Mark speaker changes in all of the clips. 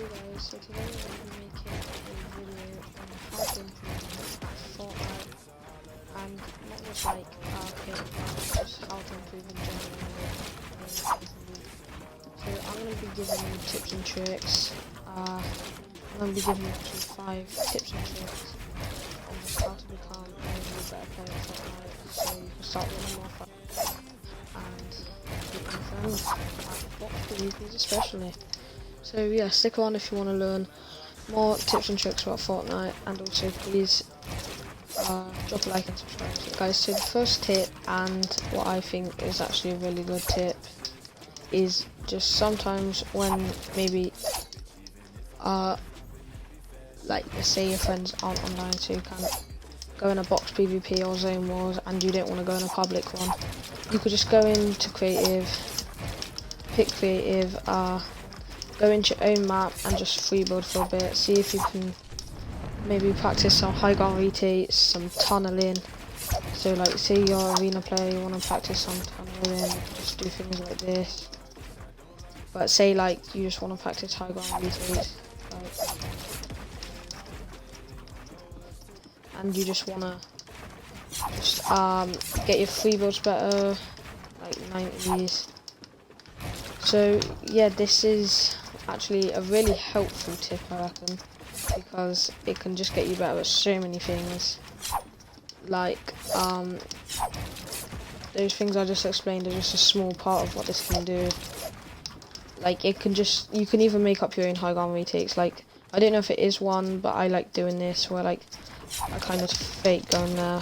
Speaker 1: guys, so today we're going to be making a video on how to improve Fortnite, and not just like okay, just how to improve in general. So I'm going to be giving you tips and tricks. I'm going to be giving you actually 5 tips and tricks on just how to become a really better player at Fortnite, so you can start winning more fights and beat your friends at box PvPs especially. So yeah, stick around if you want to learn more tips and tricks about Fortnite, and also please drop a like and subscribe. So guys, so the first tip, and what I think is actually a really good tip, is just sometimes when maybe like let's say your friends aren't online, so you can't go in a box PvP or zone wars and you don't want to go in a public one, you could just go into creative, pick creative, go into your own map and just free build for a bit. See if you can maybe practice some high ground retakes, some tunneling. So like say you're an arena player, you want to practice some tunneling, just do things like this. But say like you just want to practice high ground retakes, like, and you just want to just get your free builds better, like 90s. So yeah, this is actually a really helpful tip, I reckon, because it can just get you better at so many things. Like those things I just explained are just a small part of what this can do. Like it can just, you can even make up your own high ground retakes. Like I don't know if it is one, but I like doing this where like I kind of fake going there,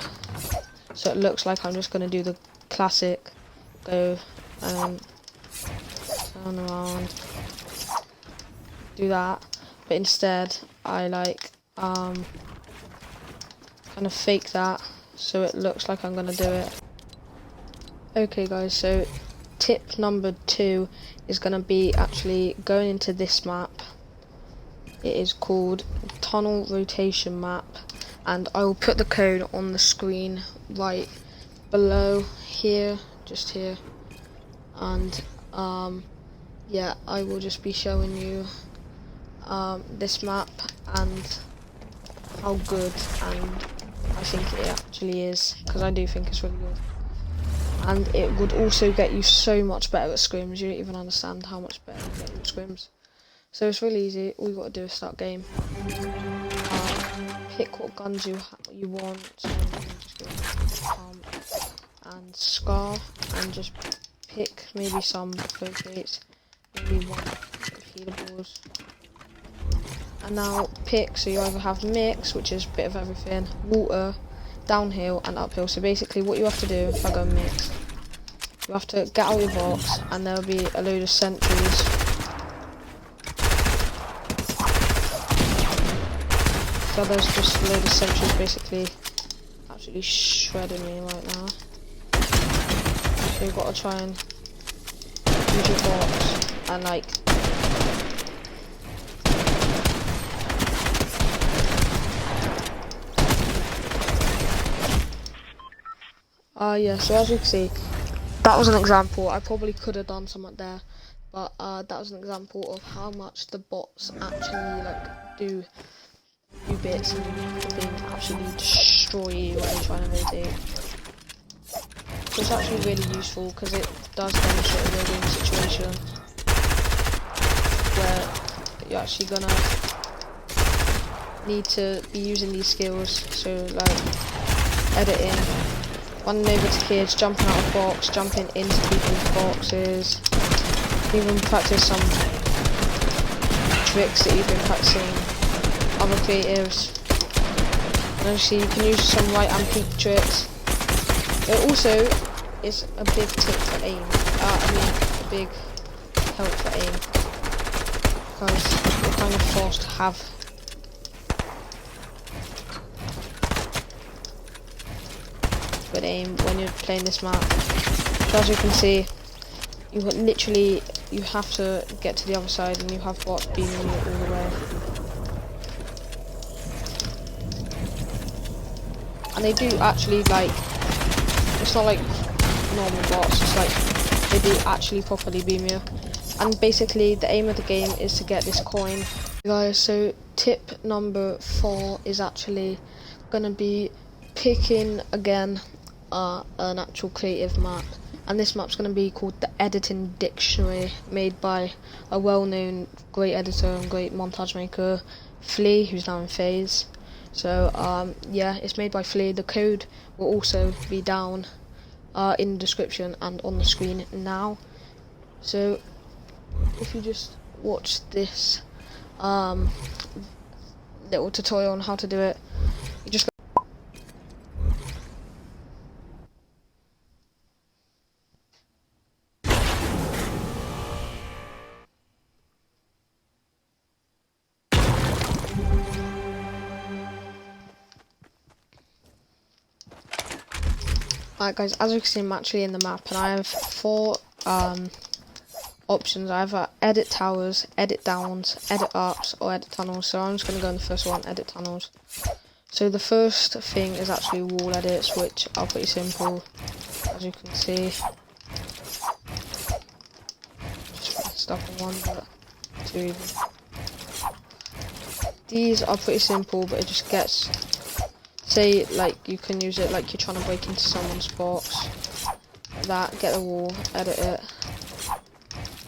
Speaker 1: so it looks like I'm just gonna do the classic go and turn around, do that, but instead I like kind of fake that so it looks like I'm gonna do it. Okay guys, so tip number 2 is gonna be actually going into this map. It is called Tunnel Rotation Map, and I will put the code on the screen right below here, just here, and yeah, I will just be showing you this map and how good and I think it actually is, because I do think it's really good. And it would also get you so much better at scrims, you don't even understand how much better you get at scrims. So it's really easy, all you got to do is start game. Pick what guns you want, so you can just go and Scar, and just pick maybe some focus, maybe one healables. And now pick, so you either have mix, which is a bit of everything, water, downhill and uphill. So basically what you have to do, if I go mix, you have to get out of your box and there'll be a load of sentries. So there's just a load of sentries basically absolutely shredding me right now. So you've got to try and use your box and like yeah, so as you can see, that was an example. I probably could have done something there, but that was an example of how much the bots actually like do bits and they absolutely destroy you when you're trying to rotate. So it's actually really useful because it does demonstrate a real game situation where you're actually gonna need to be using these skills. So like editing, running over to kids, jumping out of box, jumping into people's boxes, even practice some tricks that you've been practicing other creatives. And obviously you can use some right and peek tricks. It also is a big tip for aim. A big help for aim, because you're kind of forced to have good aim when you're playing this map. So as you can see, you literally have to get to the other side and you have bots beaming you all the way. And they do actually, like, it's not like normal bots, it's like they do actually properly beam you. And basically the aim of the game is to get this coin. Guys, so tip number 4 is actually gonna be picking again an actual creative map, and this map's gonna be called the Editing Dictionary, made by a well-known great editor and great montage maker, Flea, who's now in FaZe. So yeah, it's made by Flea. The code will also be down in the description and on the screen now. So if you just watch this little tutorial on how to do it, you just Alright guys, as you can see I'm actually in the map, and I have 4 options. I have edit towers, edit downs, edit ups, or edit tunnels. So I'm just going to go in the first one, edit tunnels. So the first thing is actually wall edits, which are pretty simple, as you can see. Just put stuff in one, but 2 even. These are pretty simple, but it just gets, say, like, you can use it like you're trying to break into someone's box. Like that, get the wall, edit it.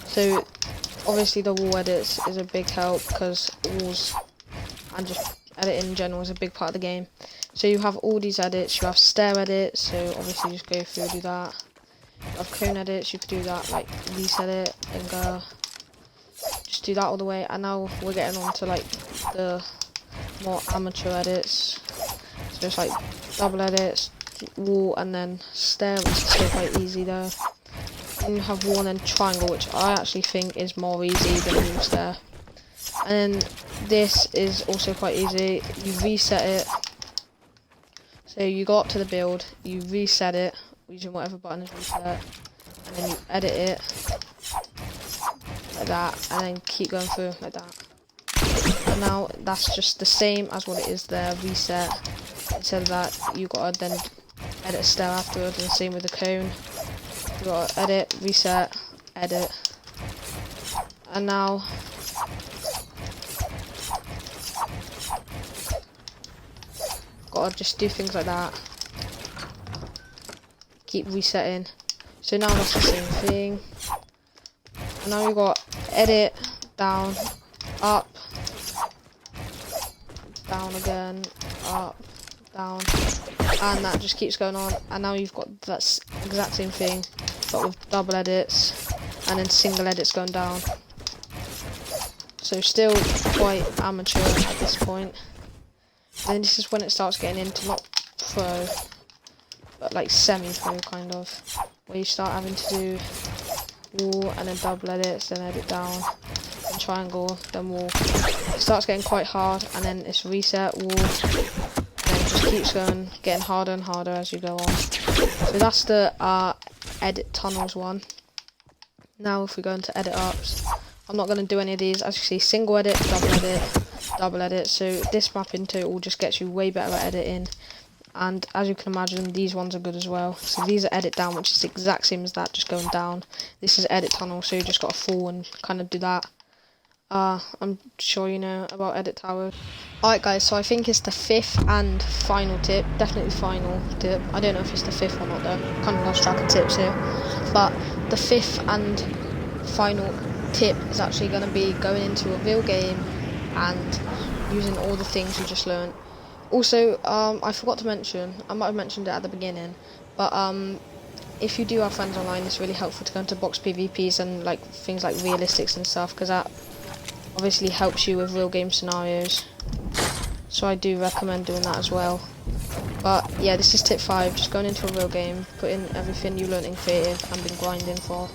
Speaker 1: So, obviously the wall edits is a big help, because walls and just editing in general is a big part of the game. So you have all these edits. You have stair edits, so obviously just go through, do that. You have cone edits, you could do that, like reset it, and go. Just do that all the way, and now we're getting on to like the more amateur edits. So it's like double edits, wall, and then stair, which is still quite easy though. Then you have wall and then triangle, which I actually think is more easy than wall stair. And then this is also quite easy. You reset it. So you go up to the build, you reset it using whatever button is reset, and then you edit it like that, and then keep going through like that. And now that's just the same as what it is there, reset. Instead of that, you gotta then edit a stair afterwards, and the same with the cone. You gotta edit, reset, edit, and now gotta just do things like that. Keep resetting. So now that's the same thing. And now you got edit, down, up, down again, up, down, and that just keeps going on. And now you've got that exact same thing, but with double edits and then single edits going down. So still quite amateur at this point. And then this is when it starts getting into not pro, but like semi-pro kind of, where you start having to do wall and then double edits, then edit down, then triangle, then wall. It starts getting quite hard, and then it's reset, wall, and it just keeps going, getting harder and harder as you go on. So that's the edit tunnels one. Now if we go into edit ups, I'm not going to do any of these. As you see, single edit, double edit. So this map in total just gets you way better at editing. And as you can imagine, these ones are good as well. So these are edit down, which is the exact same as that, just going down. This is edit tunnel, so you just got to fall and kind of do that. I'm sure you know about edit tower. Alright guys, so I think it's the 5th and final tip, definitely the final tip. I don't know if it's the 5th or not though, kind of lost track of tips here. But the 5th and final tip is actually going to be going into a real game and using all the things you just learned. Also, I forgot to mention, I might have mentioned it at the beginning, but if you do have friends online, it's really helpful to go into box PvPs and like things like realistics and stuff, because that obviously helps you with real game scenarios. So I do recommend doing that as well. But yeah, this is tip 5, just going into a real game, putting everything you learnt in creative and been grinding for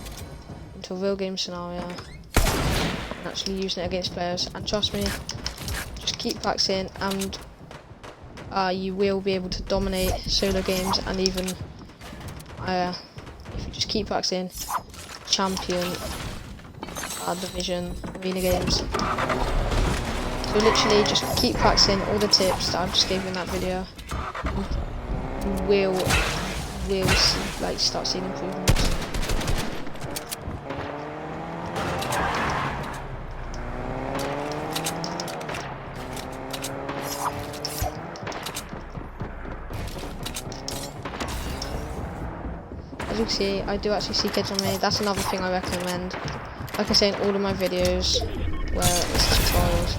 Speaker 1: into a real game scenario, and actually using it against players. And trust me, just keep practicing, and you will be able to dominate solo games, and even if you just keep practicing, champion division arena games. So literally just keep practicing all the tips that I've just gave you in that video. You will like start seeing improvements. as you can see, I do actually see kids on me. That's another thing I recommend. Like I say in all of my videos where it's tutorials,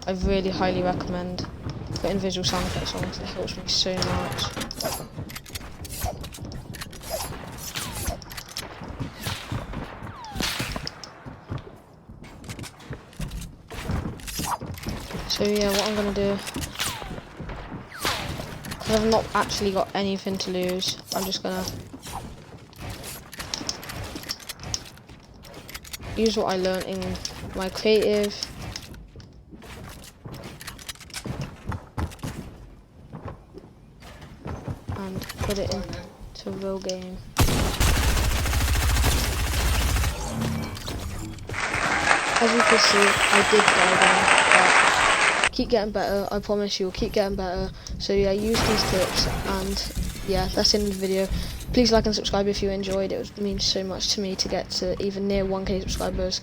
Speaker 1: I really highly recommend putting visual sound effects on because it helps me so much. So yeah, what I'm gonna do, because I've not actually got anything to lose, I'm just gonna use what I learned in my creative. And put it into a real game. As you can see, I did die then, but keep getting better. I promise you'll keep getting better. So yeah, use these tips, and yeah, that's the end of the video. Please like and subscribe if you enjoyed. It would mean so much to me to get to even near 1k subscribers.